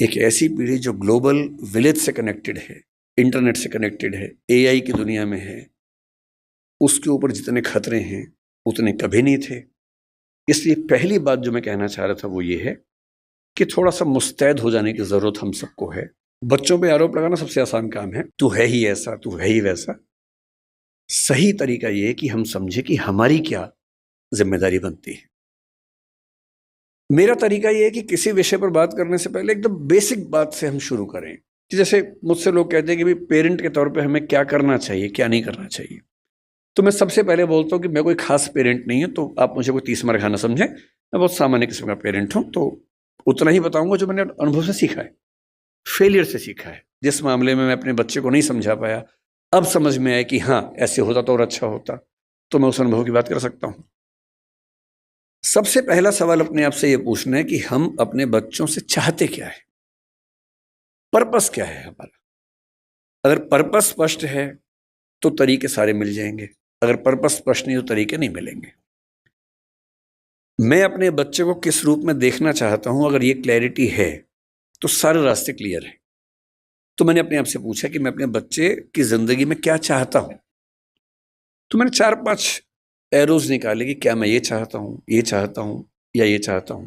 एक ऐसी पीढ़ी जो ग्लोबल विलेज से कनेक्टेड है, इंटरनेट से कनेक्टेड है, एआई की दुनिया में है, उसके ऊपर जितने खतरे हैं उतने कभी नहीं थे। इसलिए पहली बात जो मैं कहना चाह रहा था वो ये है कि थोड़ा सा मुस्तैद हो जाने की ज़रूरत हम सबको है। बच्चों पे आरोप लगाना सबसे आसान काम है, तू है ही ऐसा, तू है ही वैसा। सही तरीका ये है कि हम समझे कि हमारी क्या जिम्मेदारी बनती है। मेरा तरीका ये है कि किसी विषय पर बात करने से पहले एकदम बेसिक बात से हम शुरू करें कि जैसे मुझसे लोग कहते हैं कि भाई पेरेंट के तौर पे हमें क्या करना चाहिए, क्या नहीं करना चाहिए। तो मैं सबसे पहले बोलता हूँ कि मैं कोई खास पेरेंट नहीं हूँ, तो आप मुझे कोई तीस मार खाना समझें। मैं बहुत सामान्य किस्म का पेरेंट हूँ, तो उतना ही बताऊंगा जो मैंने अनुभव से सीखा है, फेलियर से सीखा है। जिस मामले में मैं अपने बच्चे को नहीं समझा पाया, अब समझ में आया कि हाँ ऐसे होता तो और अच्छा होता, तो मैं उस अनुभव की बात कर सकता हूँ। सबसे पहला सवाल अपने आप से ये पूछना है कि हम अपने बच्चों से चाहते क्या है, पर्पस क्या है हमारा। अगर पर्पस स्पष्ट है तो तरीके सारे मिल जाएंगे, अगर पर्पस स्पष्ट नहीं तो तरीके नहीं मिलेंगे। मैं अपने बच्चे को किस रूप में देखना चाहता हूं, अगर ये क्लैरिटी है तो सारे रास्ते क्लियर हैं। तो मैंने अपने आप से पूछा कि मैं अपने बच्चे की जिंदगी में क्या चाहता हूं। तो मैंने 4-5 एरोज निकाले कि क्या मैं ये चाहता हूं, ये चाहता हूं या ये चाहता हूं।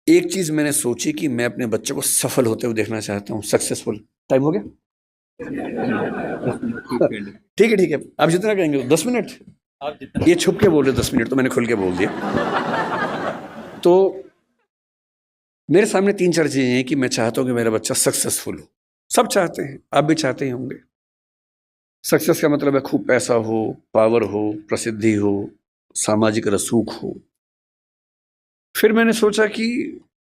एक चीज मैंने सोची कि मैं अपने बच्चे को सफल होते हुए देखना चाहता हूं, सक्सेसफुल। टाइम हो गया? ठीक है ठीक है, आप जितना कहेंगे। 10 मिनट? आप जितना। ये छुप के बोल रहे 10 मिनट, तो मैंने खुल के बोल दिया। तो मेरे सामने 3-4 चीजें हैं कि मैं चाहता हूं कि मेरा बच्चा सक्सेसफुल हो। सब चाहते हैं, आप भी चाहते ही होंगे। सक्सेस का मतलब है खूब पैसा हो, पावर हो, प्रसिद्धि हो, सामाजिक रसूख हो। फिर मैंने सोचा कि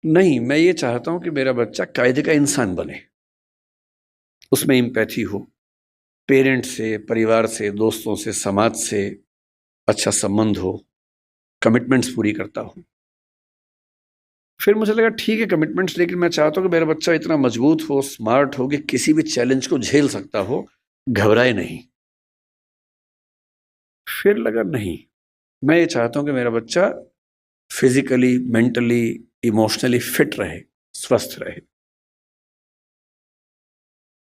नहीं, मैं ये चाहता हूं कि मेरा बच्चा कायदे का इंसान बने, उसमें एम्पैथी हो, पेरेंट्स से, परिवार से, दोस्तों से, समाज से अच्छा संबंध हो, कमिटमेंट्स पूरी करता हो। फिर मुझे लगा ठीक है कमिटमेंट्स, लेकिन मैं चाहता हूं कि मेरा बच्चा इतना मजबूत हो, स्मार्ट हो कि किसी भी चैलेंज को झेल सकता हो, घबराए नहीं। फिर लगा नहीं, मैं ये चाहता हूं कि मेरा बच्चा फिजिकली, मेंटली, इमोशनली फिट रहे, स्वस्थ रहे।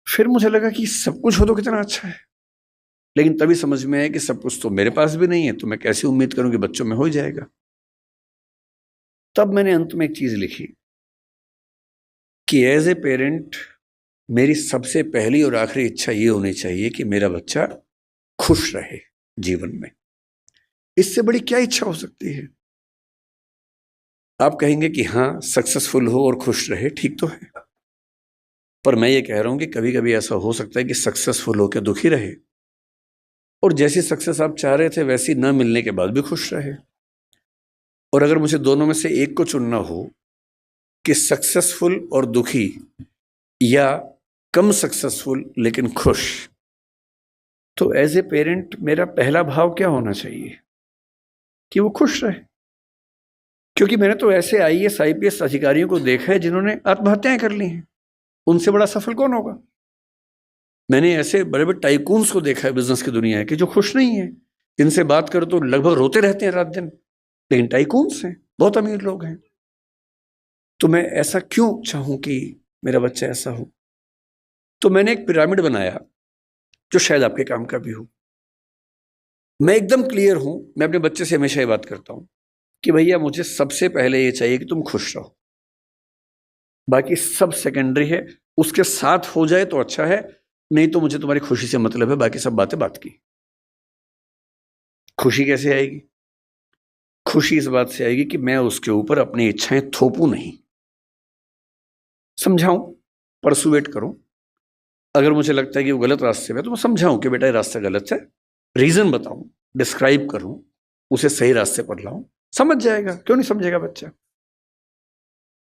फिर मुझे लगा कि सब कुछ हो तो कितना अच्छा है, लेकिन तभी समझ में आया कि सब कुछ तो मेरे पास भी नहीं है, तो मैं कैसे उम्मीद करूं कि बच्चों में हो ही जाएगा। तब मैंने अंत में एक चीज लिखी कि एज ए पेरेंट मेरी सबसे पहली और आखिरी इच्छा ये होनी चाहिए कि मेरा बच्चा खुश रहे जीवन में। इससे बड़ी क्या इच्छा हो सकती है? आप कहेंगे कि हाँ सक्सेसफुल हो और खुश रहे, ठीक तो है, पर मैं ये कह रहा हूं कि कभी कभी ऐसा हो सकता है कि सक्सेसफुल होकर दुखी रहे, और जैसी सक्सेस आप चाह रहे थे वैसी ना मिलने के बाद भी खुश रहे। और अगर मुझे दोनों में से एक को चुनना हो कि सक्सेसफुल और दुखी, या कम सक्सेसफुल लेकिन खुश, तो एज ए पेरेंट मेरा पहला भाव क्या होना चाहिए? कि वो खुश रहे। क्योंकि मैंने तो ऐसे आईएएस आईपीएस अधिकारियों को देखा है जिन्होंने आत्महत्याएं कर ली हैं, उनसे बड़ा सफल कौन होगा? मैंने ऐसे बड़े बड़े टाइकून्स को देखा है बिजनेस की दुनिया के, जो खुश नहीं है, जिनसे बात करो तो लगभग रोते रहते हैं रात दिन, लेकिन टाइकून्स हैं, बहुत अमीर लोग हैं। तो मैं ऐसा क्यों चाहूं कि मेरा बच्चा ऐसा हो? तो मैंने एक पिरामिड बनाया जो शायद आपके काम का भी हो। मैं एकदम क्लियर हूं, मैं अपने बच्चे से हमेशा ये बात करता हूं कि भैया मुझे सबसे पहले ये चाहिए कि तुम खुश रहो, बाकी सब सेकेंडरी है। उसके साथ हो जाए तो अच्छा है, नहीं तो मुझे तुम्हारी खुशी से मतलब है, बाकी सब बातें बात की। खुशी कैसे आएगी? खुशी इस बात से आएगी कि मैं उसके ऊपर अपनी इच्छाएं थोपूं नहीं, समझाऊं, परसुएट करूं। अगर मुझे लगता है कि वो गलत रास्ते में, तो मैं समझाऊं कि बेटा ये रास्ता गलत है, रीजन बताऊं, डिस्क्राइब करूं, उसे सही रास्ते पर लाऊं, समझ जाएगा। क्यों नहीं समझेगा बच्चा?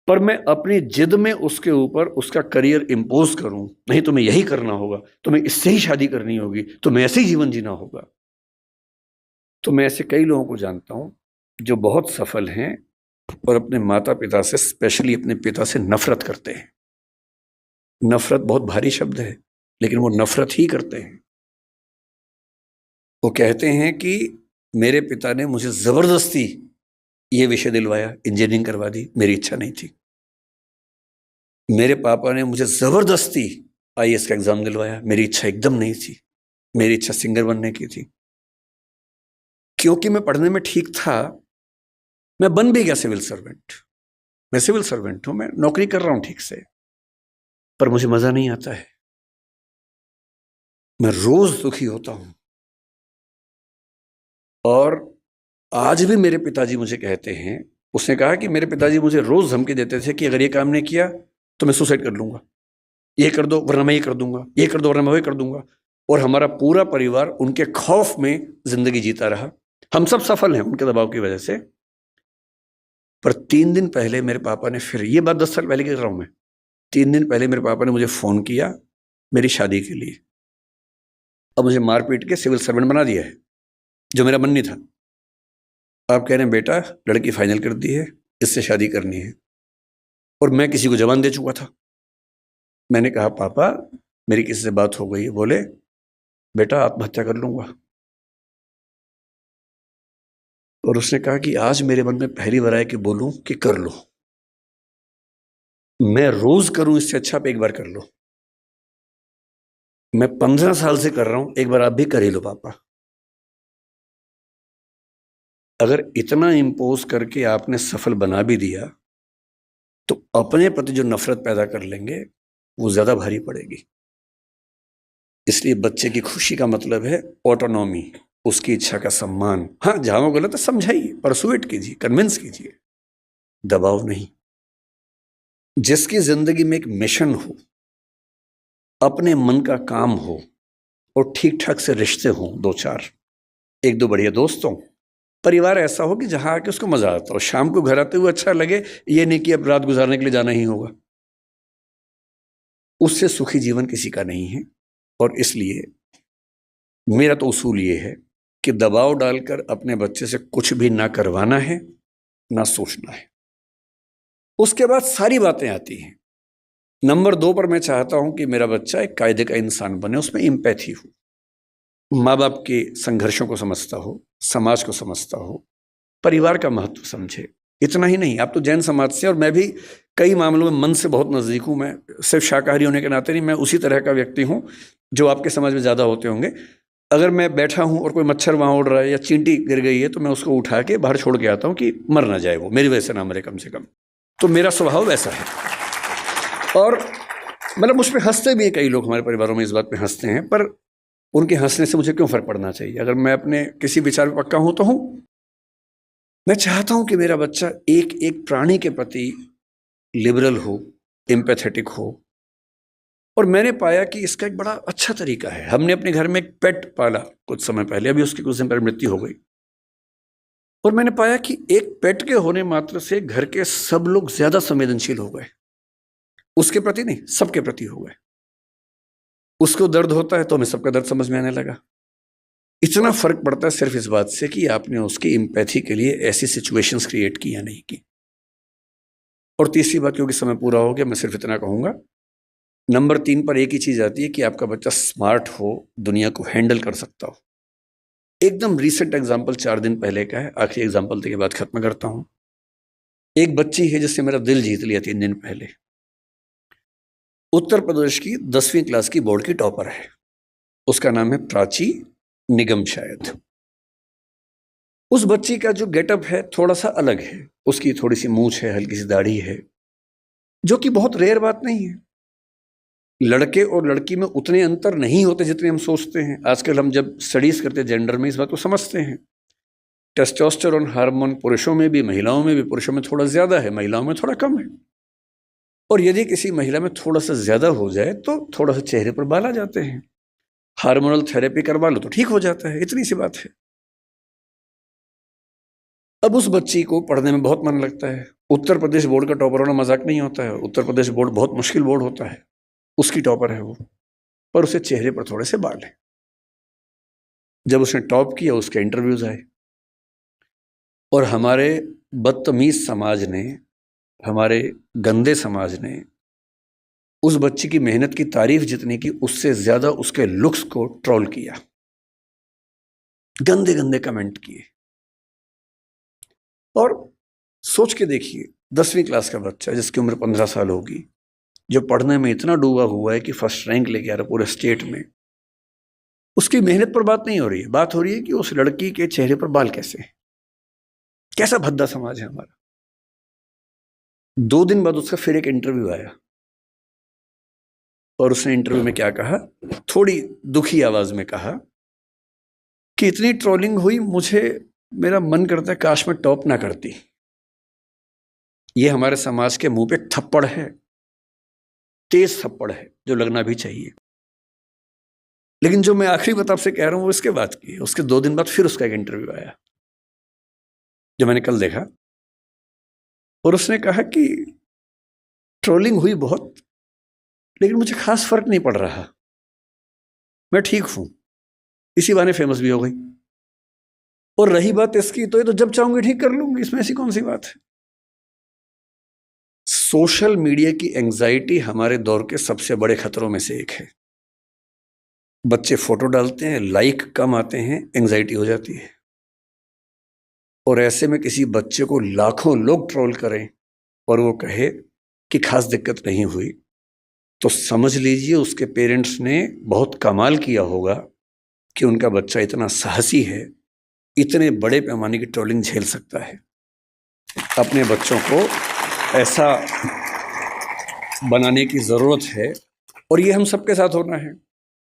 पर मैं अपनी जिद में उसके ऊपर उसका करियर इंपोज करूं, नहीं तुम्हें यही करना होगा, तुम्हें इससे ही शादी करनी होगी, तुम्हें ऐसे ही जीवन जीना होगा। तो मैं ऐसे कई लोगों को जानता हूं जो बहुत सफल हैं और अपने माता पिता से, स्पेशली अपने पिता से नफरत करते हैं। नफरत बहुत भारी शब्द है, लेकिन वो नफरत ही करते हैं। वो कहते हैं कि मेरे पिता ने मुझे जबरदस्ती ये विषय दिलवाया, इंजीनियरिंग करवा दी, मेरी इच्छा नहीं थी। मेरे पापा ने मुझे ज़बरदस्ती आईएएस का एग्ज़ाम दिलवाया। मेरी इच्छा एकदम नहीं थी। मेरी इच्छा सिंगर बनने की थी। क्योंकि मैं पढ़ने में ठीक था, मैं बन भी गया सिविल सर्वेंट। मैं सिविल सर्वेंट हूँ, मैं नौकरी कर रहा हूँ ठीक से, पर मुझे मज़ा नहीं आता है। मैं रोज़ दुखी होता हूँ। और आज भी मेरे पिताजी मुझे कहते हैं, उसने कहा कि मेरे पिताजी मुझे रोज़ धमकी देते थे कि अगर ये काम नहीं किया तो मैं सुसाइड कर लूँगा। ये कर दो वरना मैं ये कर दूँगा, ये कर दो वरना मैं वो कर दूँगा। और हमारा पूरा परिवार उनके खौफ में ज़िंदगी जीता रहा। हम सब सफल हैं उनके दबाव की वजह से। पर 3 दिन पहले मेरे पापा ने फिर, ये बात 10 साल पहले की कर रहा हूँ मैं, 3 दिन पहले मेरे पापा ने मुझे फ़ोन किया मेरी शादी के लिए। अब मुझे मार पीट के सिविल सर्वेंट बना दिया है, जो मेरा मन नहीं था। आप कह रहे हैं बेटा लड़की फाइनल कर दी है, इससे शादी करनी है। और मैं किसी को जबान दे चुका था। मैंने कहा पापा मेरी किसी से बात हो गई है। बोले बेटा आत्महत्या कर लूंगा। और उसने कहा कि आज मेरे मन में पहली बार आया कि बोलूं कि कर लो। मैं रोज करूं इससे अच्छा आप एक बार कर लो। मैं 15 साल से कर रहा हूं, एक बार आप भी कर ही लो पापा। अगर इतना इंपोज करके आपने सफल बना भी दिया तो अपने प्रति जो नफरत पैदा कर लेंगे वो ज्यादा भारी पड़ेगी। इसलिए बच्चे की खुशी का मतलब है ऑटोनॉमी, उसकी इच्छा का सम्मान। हाँ जहां वो गलत है समझाइए, परसुएट कीजिए, कन्विंस कीजिए, दबाव नहीं। जिसकी जिंदगी में एक मिशन हो, अपने मन का काम हो और ठीक ठाक से रिश्ते हों, 2-4, 1-2 बढ़िया दोस्त हों, परिवार ऐसा हो कि जहां आके उसको मजा आता हो, शाम को घर आते हुए अच्छा लगे, ये नहीं कि अब रात गुजारने के लिए जाना ही होगा। उससे सुखी जीवन किसी का नहीं है। और इसलिए मेरा तो उसूल ये है कि दबाव डालकर अपने बच्चे से कुछ भी ना करवाना है, ना सोचना है। उसके बाद सारी बातें आती हैं। नंबर 2 पर मैं चाहता हूं कि मेरा बच्चा एक कायदे का इंसान बने, उसमें एम्पैथी हो, माँ बाप के संघर्षों को समझता हो, समाज को समझता हो, परिवार का महत्व समझे। इतना ही नहीं, आप तो जैन समाज से, और मैं भी कई मामलों में मन से बहुत नजदीक हूं। मैं सिर्फ शाकाहारी होने के नाते नहीं, मैं उसी तरह का व्यक्ति हूं जो आपके समाज में ज्यादा होते होंगे। अगर मैं बैठा हूं और कोई मच्छर वहां उड़ रहा है या चींटी गिर गई है तो मैं उसको उठा के बाहर छोड़ के आता हूं कि मर ना जाए, वो मेरी वजह से ना मरे कम से कम। तो मेरा स्वभाव वैसा है। और मतलब मुझ पर हंसते भी हैं कई लोग, हमारे परिवारों में इस बात पे हंसते हैं, पर उनके हंसने से मुझे क्यों फर्क पड़ना चाहिए? अगर मैं अपने किसी विचार पे पक्का हूं तो हूं। मैं चाहता हूं कि मेरा बच्चा एक एक प्राणी के प्रति लिबरल हो, एम्पैथेटिक हो। और मैंने पाया कि इसका एक बड़ा अच्छा तरीका है। हमने अपने घर में एक पेट पाला कुछ समय पहले, अभी उसकी कुछ दिन पहले मृत्यु हो गई। और मैंने पाया कि एक पेट के होने मात्र से घर के सब लोग ज्यादा संवेदनशील हो गए। उसके प्रति नहीं, सबके प्रति हो गए। उसको दर्द होता है तो हमें सबका दर्द समझ में आने लगा। इतना फर्क पड़ता है सिर्फ इस बात से कि आपने उसकी एम्पैथी के लिए ऐसी सिचुएशंस क्रिएट की या नहीं की। और तीसरी बात, क्योंकि समय पूरा हो गया, मैं सिर्फ इतना कहूंगा, नंबर 3 पर एक ही चीज आती है कि आपका बच्चा स्मार्ट हो, दुनिया को हैंडल कर सकता हो। एकदम रीसेंट एग्जाम्पल 4 दिन पहले का है, आखिरी एग्जाम्पल के बाद खत्म करता हूं। एक बच्ची है जिससे मेरा दिल जीत लिया 3 दिन पहले। उत्तर प्रदेश की 10वीं क्लास की बोर्ड की टॉपर है। उसका नाम है प्राची निगम शायद। उस बच्ची का जो गेटअप है थोड़ा सा अलग है। उसकी थोड़ी सी मूंछ है, हल्की सी दाढ़ी है, जो कि बहुत रेयर बात नहीं है। लड़के और लड़की में उतने अंतर नहीं होते जितने हम सोचते हैं। आजकल हम जब स्टडीज करते हैं जेंडर में, इस बात को समझते हैं। टेस्टोस्टेरोन हार्मोन पुरुषों में भी महिलाओं में भी, पुरुषों में थोड़ा ज्यादा है, महिलाओं में थोड़ा कम है। और यदि किसी महिला में थोड़ा सा ज्यादा हो जाए तो थोड़ा सा चेहरे पर बाल आ जाते हैं, हार्मोनल थेरेपी करवा लो तो ठीक हो जाता है। इतनी सी बात है। अब उस बच्ची को पढ़ने में बहुत मन लगता है। उत्तर प्रदेश बोर्ड का टॉपर होना मजाक नहीं होता है। उत्तर प्रदेश बोर्ड बहुत मुश्किल बोर्ड होता है। उसकी टॉपर है वो, पर उसे चेहरे पर थोड़े से बाल हैं। जब उसने टॉप किया उसके इंटरव्यूज आए, और हमारे बदतमीज समाज ने, हमारे गंदे समाज ने उस बच्ची की मेहनत की तारीफ जितनी की, उससे ज्यादा उसके लुक्स को ट्रोल किया, गंदे गंदे कमेंट किए। और सोच के देखिए, 10वीं क्लास का बच्चा जिसकी उम्र 15 साल होगी, जो पढ़ने में इतना डूबा हुआ है कि फर्स्ट रैंक लेके आ रहा पूरे स्टेट में, उसकी मेहनत पर बात नहीं हो रही है, बात हो रही है कि उस लड़की के चेहरे पर बाल कैसे हैं। कैसा भद्दा समाज है हमारा। 2 दिन बाद उसका फिर एक इंटरव्यू आया और उसने इंटरव्यू में क्या कहा, थोड़ी दुखी आवाज में कहा कि इतनी ट्रोलिंग हुई, मुझे मेरा मन करता है काश मैं टॉप ना करती। ये हमारे समाज के मुंह पे थप्पड़ है, तेज थप्पड़ है, जो लगना भी चाहिए। लेकिन जो मैं आखिरी बात आपसे कह रहा हूं वो इसके बाद की है। उसके 2 दिन बाद फिर उसका एक इंटरव्यू आया जो मैंने कल देखा, और उसने कहा कि ट्रोलिंग हुई बहुत, लेकिन मुझे खास फर्क नहीं पड़ रहा, मैं ठीक हूं, इसी बहाने फेमस भी हो गई। और रही बात इसकी, तो ये तो जब चाहूंगी ठीक कर लूंगी, इसमें ऐसी कौन सी बात है। सोशल मीडिया की एंजाइटी हमारे दौर के सबसे बड़े खतरों में से एक है। बच्चे फोटो डालते हैं, लाइक कम आते हैं, एंजाइटी हो जाती है। और ऐसे में किसी बच्चे को लाखों लोग ट्रोल करें और वो कहे कि खास दिक्कत नहीं हुई, तो समझ लीजिए उसके पेरेंट्स ने बहुत कमाल किया होगा कि उनका बच्चा इतना साहसी है, इतने बड़े पैमाने की ट्रोलिंग झेल सकता है। अपने बच्चों को ऐसा बनाने की ज़रूरत है, और ये हम सबके साथ होना है।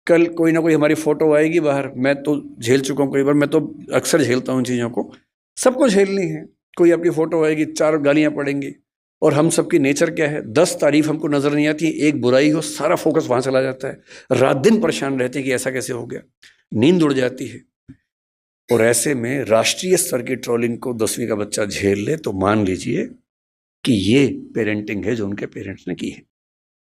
कल कोई ना कोई हमारी फ़ोटो आएगी बाहर, मैं तो झेल चुका हूँ कई बार, मैं तो अक्सर झेलता हूँ चीज़ों को, सबको झेलनी है। कोई आपकी फ़ोटो आएगी, 4 गालियाँ पड़ेंगी, और हम सबकी नेचर क्या है, 10 तारीफ हमको नज़र नहीं आती, एक बुराई हो सारा फोकस वहाँ चला जाता है। रात दिन परेशान रहते हैं कि ऐसा कैसे हो गया, नींद उड़ जाती है। और ऐसे में राष्ट्रीय स्तर की ट्रोलिंग को 10वीं का बच्चा झेल ले तो मान लीजिए कि ये पेरेंटिंग है जो उनके पेरेंट्स ने की है।